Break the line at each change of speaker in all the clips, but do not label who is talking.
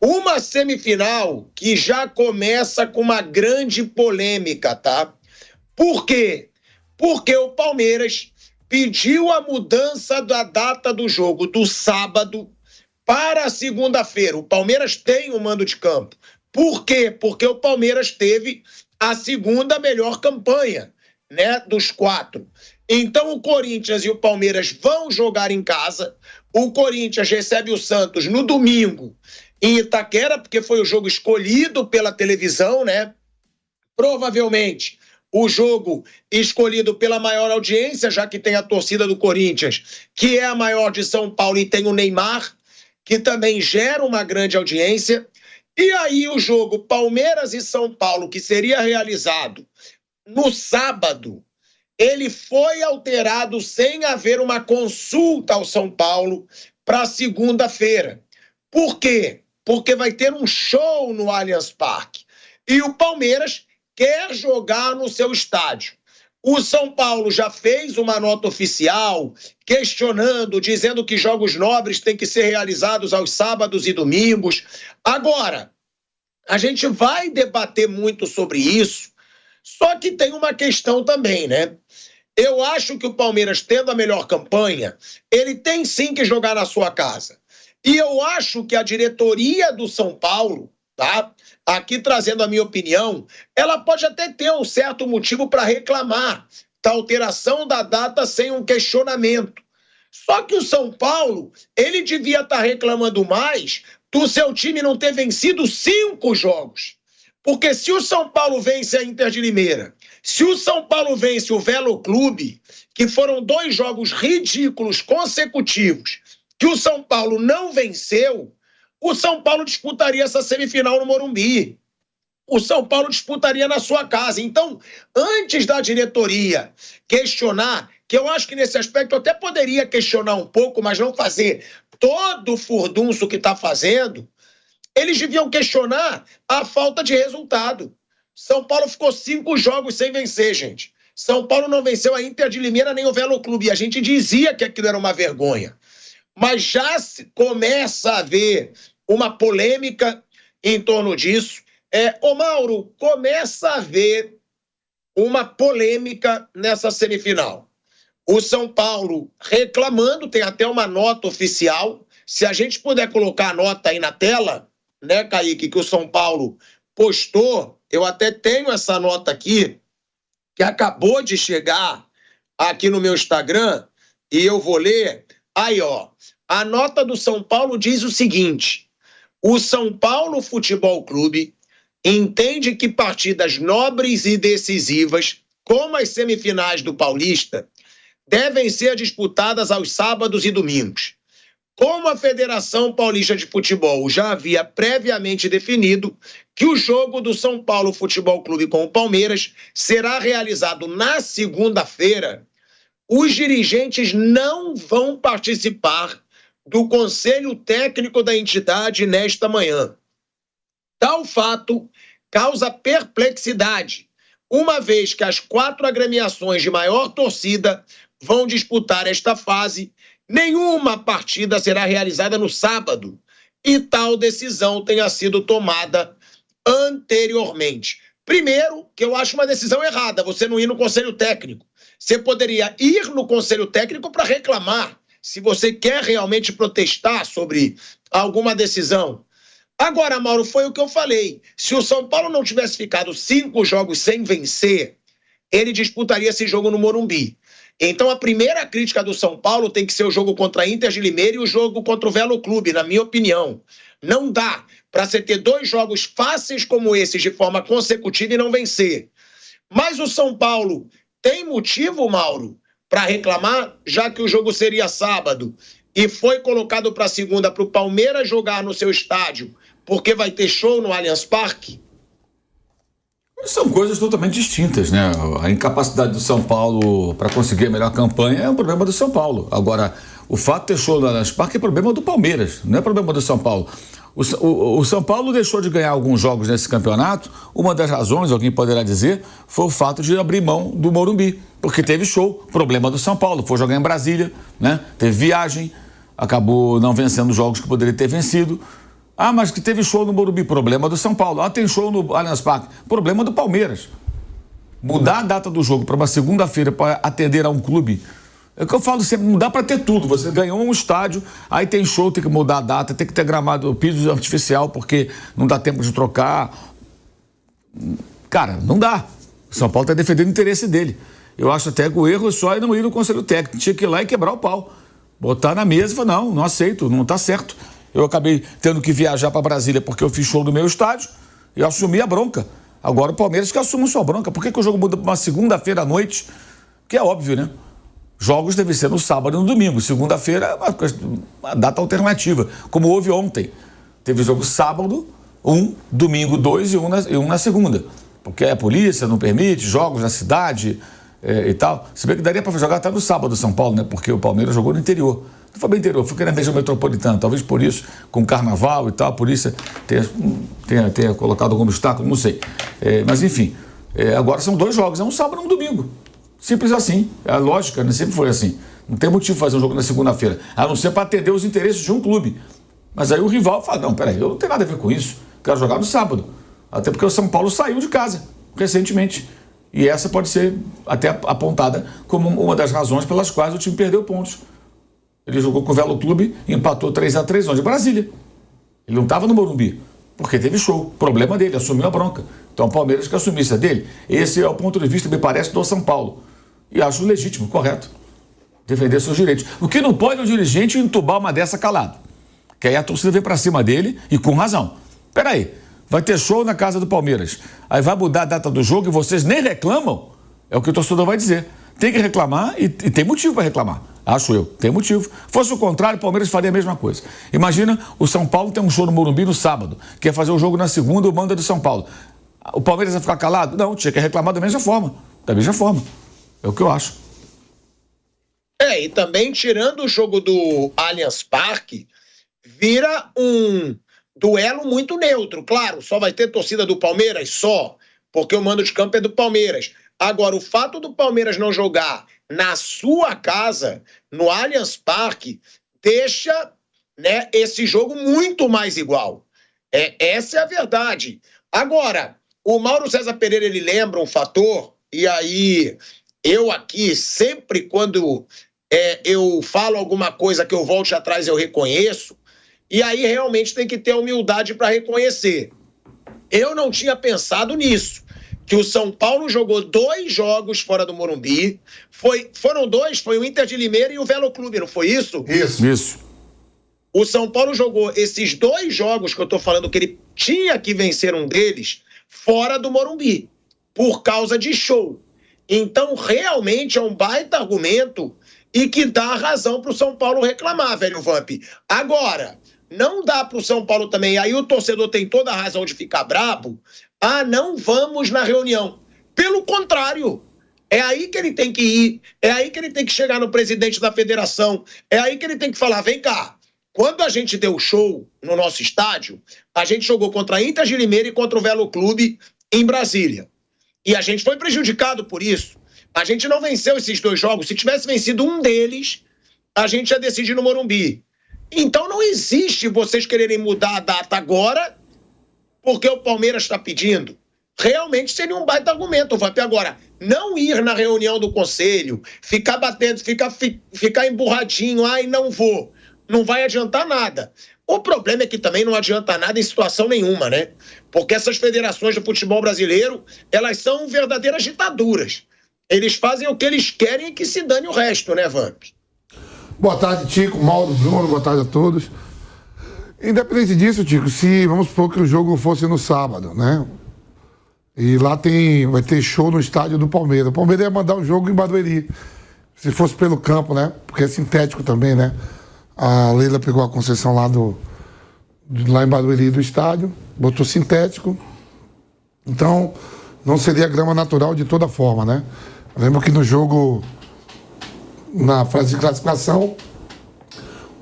Uma semifinal que já começa com uma grande polêmica, tá? Por quê? Porque o Palmeiras pediu a mudança da data do jogo do sábado para a segunda-feira. O Palmeiras tem o mando de campo. Por quê? Porque o Palmeiras teve a segunda melhor campanha, né, dos 4. Então o Corinthians e o Palmeiras vão jogar em casa. O Corinthians recebe o Santos no domingo em Itaquera, porque foi o jogo escolhido pela televisão, né? Provavelmente o jogo escolhido pela maior audiência, já que tem a torcida do Corinthians, que é a maior de São Paulo, e tem o Neymar, que também gera uma grande audiência. E aí o jogo Palmeiras e São Paulo, que seria realizado no sábado, ele foi alterado sem haver uma consulta ao São Paulo para segunda-feira. Por quê? Porque vai ter um show no Allianz Parque. E o Palmeiras quer jogar no seu estádio. O São Paulo já fez uma nota oficial questionando, dizendo que jogos nobres têm que ser realizados aos sábados e domingos. Agora, a gente vai debater muito sobre isso, só que tem uma questão também, né? Eu acho que o Palmeiras, tendo a melhor campanha, ele tem sim que jogar na sua casa. E eu acho que a diretoria do São Paulo, tá? Aqui trazendo a minha opinião, ela pode até ter um certo motivo para reclamar da alteração da data sem um questionamento. Só que o São Paulo, ele devia estar reclamando mais do seu time não ter vencido 5 jogos. Porque se o São Paulo vence a Inter de Limeira, se o São Paulo vence o Velo Clube, que foram 2 jogos ridículos consecutivos, que o São Paulo não venceu, o São Paulo disputaria essa semifinal no Morumbi. O São Paulo disputaria na sua casa. Então, antes da diretoria questionar, que eu acho que nesse aspecto eu até poderia questionar um pouco, mas não fazer todo o furdunço que está fazendo, eles deviam questionar a falta de resultado. São Paulo ficou 5 jogos sem vencer, gente. São Paulo não venceu a Inter de Limeira nem o Velo Clube. E a gente dizia que aquilo era uma vergonha. Mas já começa a haver uma polêmica em torno disso. Ô Mauro, começa a haver uma polêmica nessa semifinal. O São Paulo reclamando, tem até uma nota oficial. Se a gente puder colocar a nota aí na tela, né, Kaique, que o São Paulo postou, eu até tenho essa nota aqui, que acabou de chegar aqui no meu Instagram, e eu vou ler. Aí, ó, a nota do São Paulo diz o seguinte: o São Paulo Futebol Clube entende que partidas nobres e decisivas, como as semifinais do Paulista, devem ser disputadas aos sábados e domingos. Como a Federação Paulista de Futebol já havia previamente definido que o jogo do São Paulo Futebol Clube com o Palmeiras será realizado na segunda-feira, os dirigentes não vão participar do Conselho Técnico da entidade nesta manhã. Tal fato causa perplexidade, uma vez que as 4 agremiações de maior torcida vão disputar esta fase. Nenhuma partida será realizada no sábado e tal decisão tenha sido tomada anteriormente. Primeiro, que eu acho uma decisão errada, você não ir no Conselho Técnico. Você poderia ir no Conselho Técnico para reclamar, se você quer realmente protestar sobre alguma decisão. Agora, Mauro, foi o que eu falei. Se o São Paulo não tivesse ficado 5 jogos sem vencer, ele disputaria esse jogo no Morumbi. Então, a primeira crítica do São Paulo tem que ser o jogo contra a Inter de Limeira e o jogo contra o Velo Clube, na minha opinião. Não dá para você ter 2 jogos fáceis como esses de forma consecutiva e não vencer. Mas o São Paulo tem motivo, Mauro, para reclamar, já que o jogo seria sábado e foi colocado para segunda para o Palmeiras jogar no seu estádio, porque vai ter show no Allianz Parque?
São coisas totalmente distintas, né? A incapacidade do São Paulo para conseguir a melhor campanha é um problema do São Paulo. Agora, o fato de ter show no Allianz Parque é problema do Palmeiras, não é problema do São Paulo. O São Paulo deixou de ganhar alguns jogos nesse campeonato. Uma das razões, alguém poderá dizer, foi o fato de abrir mão do Morumbi, porque teve show, problema do São Paulo, foi jogar em Brasília, né? Teve viagem, acabou não vencendo jogos que poderia ter vencido. Ah, mas que teve show no Morumbi, problema do São Paulo. Ah, tem show no Allianz Parque, problema do Palmeiras. Mudar a data do jogo para uma segunda-feira para atender a um clube, é o que eu falo sempre, não dá para ter tudo. Você ganhou um estádio, aí tem show, tem que mudar a data, tem que ter gramado, piso artificial, porque não dá tempo de trocar. Cara, não dá. O São Paulo está defendendo o interesse dele. Eu acho até que o erro é só não ir no conselho técnico. Tinha que ir lá e quebrar o pau. Botar na mesa e falar, não aceito, não está certo. Eu acabei tendo que viajar para Brasília porque eu fiz show no meu estádio e eu assumi a bronca. Agora o Palmeiras que assume sua bronca. Por que o jogo muda para uma segunda-feira à noite? Que é óbvio, né? Jogos devem ser no sábado e no domingo. Segunda-feira é uma data alternativa, como houve ontem. Teve jogo sábado, domingo 2 e um na segunda. Porque a polícia não permite, jogos na cidade e tal. Se bem que daria para jogar até no sábado São Paulo, né? Porque o Palmeiras jogou no interior. Não foi bem interior, foi na região metropolitana. Talvez por isso, com carnaval e tal, a polícia tenha colocado algum obstáculo, não sei. Mas enfim, agora são 2 jogos, é um sábado e um domingo. Simples assim, é a lógica, né? Sempre foi assim. Não tem motivo de fazer um jogo na segunda-feira, a não ser para atender os interesses de um clube. Mas aí o rival fala, não, peraí, eu não tenho nada a ver com isso, quero jogar no sábado. Até porque o São Paulo saiu de casa, recentemente. E essa pode ser até apontada como uma das razões pelas quais o time perdeu pontos. Ele jogou com o Velo Clube e empatou 3-3 onde? Brasília. Ele não estava no Morumbi, porque teve show. Problema dele, assumiu a bronca. Então o Palmeiras que assumisse a dele. Esse é o ponto de vista, me parece, do São Paulo. E acho legítimo, correto. Defender seus direitos. O que não pode é o dirigente entubar uma dessa calado. Que aí a torcida vem para cima dele e com razão. Peraí, vai ter show na casa do Palmeiras. Aí vai mudar a data do jogo e vocês nem reclamam? É o que o torcedor vai dizer. Tem que reclamar e tem motivo para reclamar. Acho eu, tem motivo. Fosse o contrário, o Palmeiras faria a mesma coisa. Imagina, o São Paulo tem um show no Morumbi no sábado, quer fazer o jogo na segunda, o manda do São Paulo. O Palmeiras vai ficar calado? Não, tinha que reclamar da mesma forma. Da mesma forma. É o que eu acho.
E também tirando o jogo do Allianz Parque, vira um duelo muito neutro. Claro, só vai ter torcida do Palmeiras, só, porque o mando de campo é do Palmeiras. Agora, o fato do Palmeiras não jogar na sua casa, no Allianz Parque, deixa, né, esse jogo muito mais igual. Essa é a verdade. Agora, o Mauro César Pereira, ele lembra um fator, e aí eu aqui, sempre quando eu falo alguma coisa que eu volte atrás, eu reconheço, e aí realmente tem que ter humildade para reconhecer. Eu não tinha pensado nisso, que o São Paulo jogou 2 jogos fora do Morumbi, foram 2, foi o Inter de Limeira e o Velo Clube, não foi isso?
Isso.
O São Paulo jogou esses 2 jogos que eu tô falando que ele tinha que vencer um deles fora do Morumbi, por causa de show. Então, realmente é um baita argumento e que dá razão pro São Paulo reclamar, velho Vamp. Agora, não dá pro São Paulo também, aí o torcedor tem toda a razão de ficar brabo, não vamos na reunião. Pelo contrário, é aí que ele tem que ir, é aí que ele tem que chegar no presidente da federação, é aí que ele tem que falar, vem cá, quando a gente deu show no nosso estádio, a gente jogou contra a Inter de Limeira e contra o Velo Clube em Brasília. E a gente foi prejudicado por isso. A gente não venceu esses 2 jogos. Se tivesse vencido um deles, a gente ia decidir no Morumbi. Então não existe vocês quererem mudar a data agora porque o Palmeiras está pedindo. Realmente seria um baita argumento, Vamp. Agora, não ir na reunião do conselho, ficar batendo, ficar emburradinho, não vou. Não vai adiantar nada. O problema é que também não adianta nada em situação nenhuma, né? Porque essas federações do futebol brasileiro, elas são verdadeiras ditaduras. Eles fazem o que eles querem e que se dane o resto, né, Vamp?
Boa tarde, Tico, Mauro, Bruno, boa tarde a todos. Independente disso, Tico, se vamos supor que o jogo fosse no sábado, né? E lá vai ter show no estádio do Palmeiras. O Palmeiras ia mandar o jogo em Barueri. Se fosse pelo campo, né? Porque é sintético também, né? A Leila pegou a concessão lá em Barueri do estádio, botou sintético. Então, não seria grama natural de toda forma, né? Lembro que no jogo, na fase de classificação,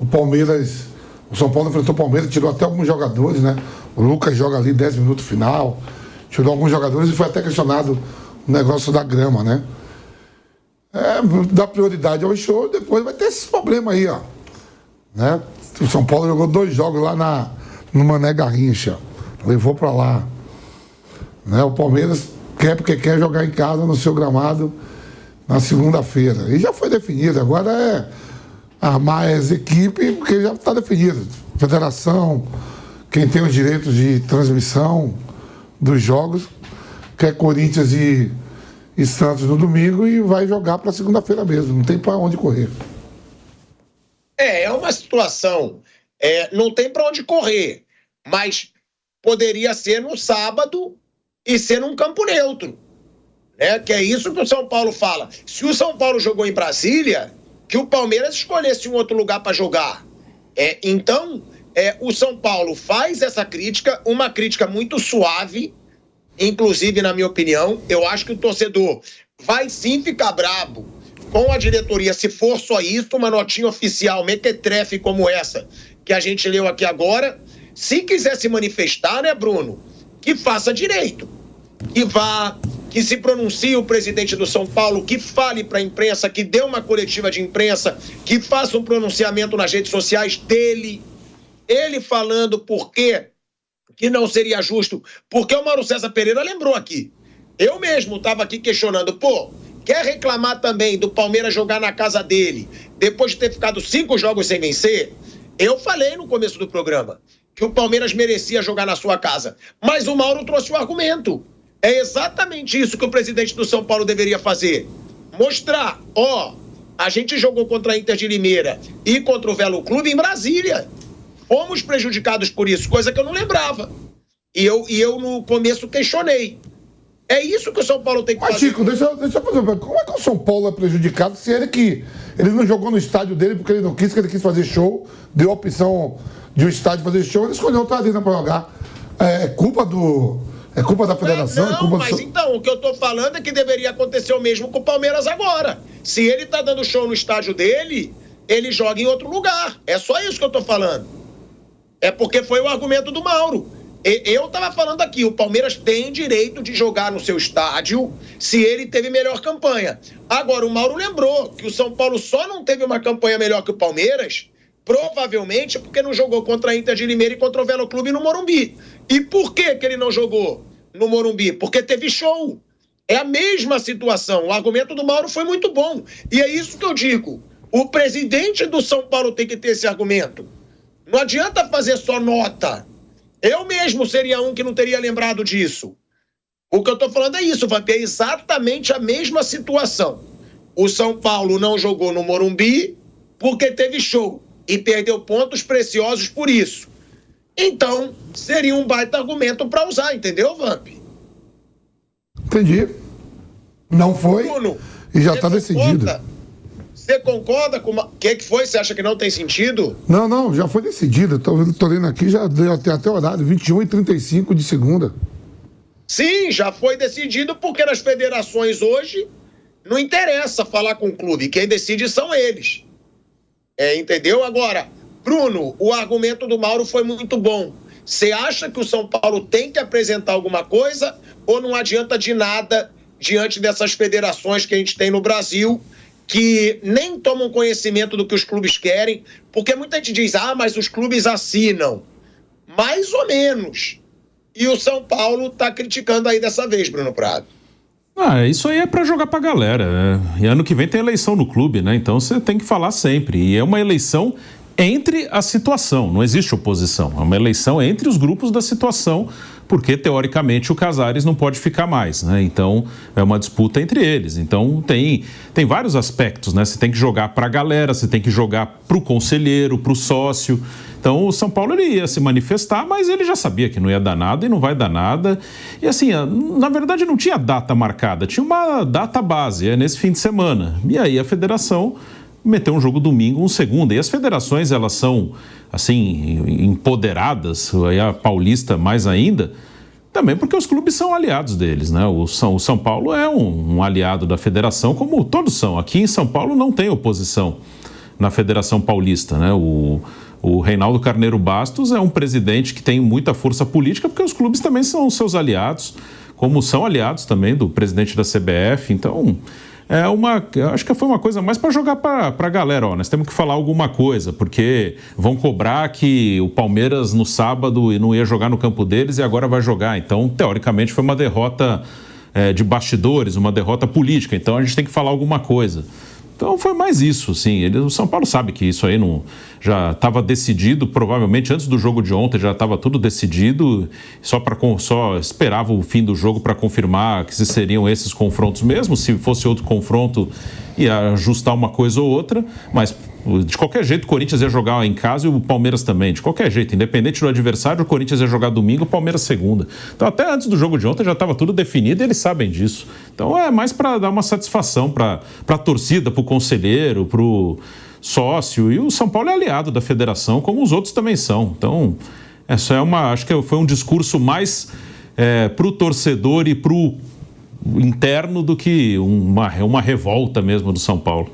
o São Paulo enfrentou o Palmeiras, tirou até alguns jogadores, né? O Lucas joga ali 10 minutos final, tirou alguns jogadores e foi até questionado o negócio da grama, né? Dá prioridade ao show, depois vai ter esses problemas aí, ó. Né? O São Paulo jogou 2 jogos lá no Mané Garrincha. Levou para lá. Né? O Palmeiras quer porque quer jogar em casa no seu gramado na segunda-feira. E já foi definido. Agora é armar as equipes, porque já está definido. Federação, quem tem os direitos de transmissão dos jogos, quer Corinthians e Santos no domingo e vai jogar para segunda-feira mesmo. Não tem para onde correr.
É uma situação. Não tem para onde correr. Mas poderia ser no sábado e ser num campo neutro. Né? Que é isso que o São Paulo fala. Se o São Paulo jogou em Brasília, que o Palmeiras escolhesse um outro lugar para jogar. Então, o São Paulo faz essa crítica, uma crítica muito suave, inclusive, na minha opinião. Eu acho que o torcedor vai sim ficar brabo com a diretoria, se for só isso, uma notinha oficial, mequetrefe como essa, que a gente leu aqui agora. Se quiser se manifestar, né, Bruno, que faça direito. Que vá, que se pronuncie o presidente do São Paulo, que fale para a imprensa, que dê uma coletiva de imprensa, que faça um pronunciamento nas redes sociais dele, ele falando por quê que não seria justo, porque o Mauro César Pereira lembrou aqui. Eu mesmo estava aqui questionando, quer reclamar também do Palmeiras jogar na casa dele, depois de ter ficado 5 jogos sem vencer? Eu falei no começo do programa que o Palmeiras merecia jogar na sua casa, mas o Mauro trouxe o argumento. É exatamente isso que o presidente do São Paulo deveria fazer. Mostrar, a gente jogou contra a Inter de Limeira e contra o Velo Clube em Brasília. Fomos prejudicados por isso, coisa que eu não lembrava. E eu no começo questionei. É isso que o São Paulo tem que fazer.
Mas, Chico, deixa eu fazer uma pergunta. Como é que o São Paulo é prejudicado se ele não jogou no estádio dele porque ele não quis, que ele quis fazer show, deu a opção de um estádio fazer show, ele escolheu outra arena para jogar. É culpa da federação?
Mas então, o que eu tô falando é que deveria acontecer o mesmo com o Palmeiras agora. Se ele tá dando show no estádio dele, ele joga em outro lugar. É só isso que eu tô falando. É porque foi o argumento do Mauro. Eu estava falando aqui, o Palmeiras tem direito de jogar no seu estádio se ele teve melhor campanha. Agora, o Mauro lembrou que o São Paulo só não teve uma campanha melhor que o Palmeiras, provavelmente porque não jogou contra a Inter de Limeira e contra o Velo Clube no Morumbi. E por que ele não jogou no Morumbi? Porque teve show. É a mesma situação. O argumento do Mauro foi muito bom. E é isso que eu digo. O presidente do São Paulo tem que ter esse argumento. Não adianta fazer só nota. Eu mesmo seria um que não teria lembrado disso. O que eu estou falando é isso, Vamp, é exatamente a mesma situação. O São Paulo não jogou no Morumbi porque teve show e perdeu pontos preciosos por isso. Então, seria um baita argumento para usar, entendeu, Vamp?
Entendi. Não foi, Bruno, e já está decidido.
Você concorda com o que foi? Você acha que não tem sentido?
Não, já foi decidido. Estou lendo aqui, já deu até horário, 21h35 de segunda.
Sim, já foi decidido porque nas federações hoje não interessa falar com o clube. Quem decide são eles. Entendeu? Agora, Bruno, o argumento do Mauro foi muito bom. Você acha que o São Paulo tem que apresentar alguma coisa ou não adianta de nada diante dessas federações que a gente tem no Brasil, que nem tomam conhecimento do que os clubes querem, porque muita gente diz, mas os clubes assinam. Mais ou menos. E o São Paulo está criticando aí dessa vez, Bruno Prado.
Isso aí é para jogar pra galera. E ano que vem tem eleição no clube, né? Então você tem que falar sempre. E é uma eleição entre a situação, não existe oposição. É uma eleição entre os grupos da situação, porque, teoricamente, o Casares não pode ficar mais, né? Então, é uma disputa entre eles. Então, tem vários aspectos, né? Você tem que jogar para a galera, você tem que jogar para o conselheiro, para o sócio. Então, o São Paulo ele ia se manifestar, mas ele já sabia que não ia dar nada e não vai dar nada. E, assim, na verdade, não tinha data marcada, tinha uma data base, nesse fim de semana. E aí, a federação meteu um jogo domingo, um segunda. E as federações, elas são, assim, empoderadas, aí a paulista mais ainda, também porque os clubes são aliados deles, né? O São Paulo é um aliado da federação, como todos são. Aqui em São Paulo não tem oposição na Federação Paulista, né? O Reinaldo Carneiro Bastos é um presidente que tem muita força política, porque os clubes também são seus aliados, como são aliados também do presidente da CBF. Então, eu acho que foi uma coisa mais para jogar para a galera, ó, nós temos que falar alguma coisa, porque vão cobrar que o Palmeiras no sábado não ia jogar no campo deles e agora vai jogar. Então, teoricamente, foi uma derrota de bastidores, uma derrota política. Então, a gente tem que falar alguma coisa. Então foi mais isso, sim. O São Paulo sabe que isso aí já estava decidido, provavelmente antes do jogo de ontem já estava tudo decidido, só esperava o fim do jogo para confirmar que seriam esses confrontos mesmo. Se fosse outro confronto, ia ajustar uma coisa ou outra, mas de qualquer jeito o Corinthians ia jogar em casa e o Palmeiras também, de qualquer jeito, independente do adversário, o Corinthians ia jogar domingo, o Palmeiras segunda. Então até antes do jogo de ontem já estava tudo definido e eles sabem disso. Então é mais para dar uma satisfação para a torcida, para o conselheiro, para o sócio, e o São Paulo é aliado da federação, como os outros também são. Então acho que foi um discurso mais para o torcedor e para o interno do que uma revolta mesmo do São Paulo.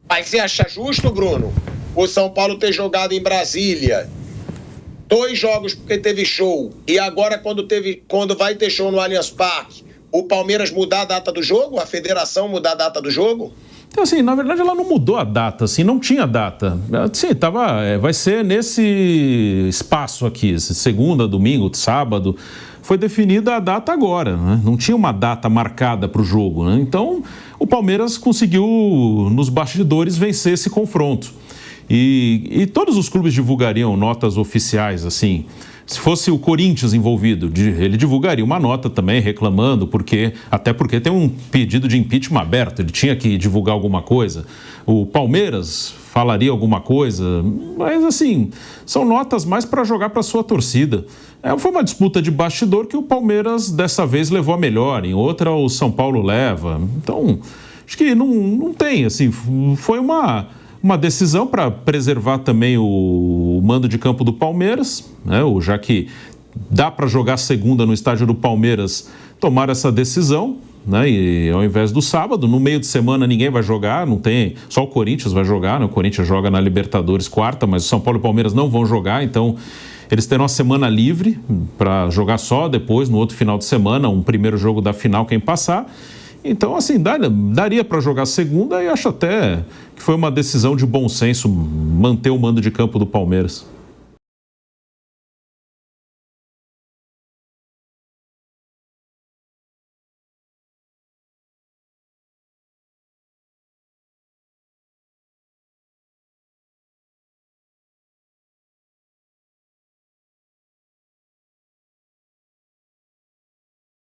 Mas você acha justo, Bruno, o São Paulo ter jogado em Brasília 2 jogos porque teve show, e agora quando vai ter show no Allianz Parque, o Palmeiras mudar a data do jogo, a federação mudar a data do jogo?
Então, assim, na verdade ela não mudou a data, assim, não tinha data. Sim, vai ser nesse espaço aqui, segunda, domingo, sábado. Foi definida a data agora, né? Não tinha uma data marcada para o jogo, né? Então, o Palmeiras conseguiu, nos bastidores, vencer esse confronto. E todos os clubes divulgariam notas oficiais, assim. Se fosse o Corinthians envolvido, ele divulgaria uma nota também reclamando, até porque tem um pedido de impeachment aberto, ele tinha que divulgar alguma coisa. O Palmeiras falaria alguma coisa, mas assim, são notas mais para jogar para a sua torcida. Foi uma disputa de bastidor que o Palmeiras dessa vez levou a melhor, em outra o São Paulo leva. Então, acho que não tem, assim, foi uma decisão para preservar também o mando de campo do Palmeiras, né? Já que dá para jogar segunda no estádio do Palmeiras, tomar essa decisão, né? E ao invés do sábado, no meio de semana ninguém vai jogar, não tem, só o Corinthians vai jogar, né? O Corinthians joga na Libertadores quarta, mas o São Paulo e o Palmeiras não vão jogar, então eles terão a semana livre para jogar só depois, no outro final de semana, um primeiro jogo da final, quem passar. Então, assim, daria para jogar segunda, e acho até que foi uma decisão de bom senso manter o mando de campo do Palmeiras.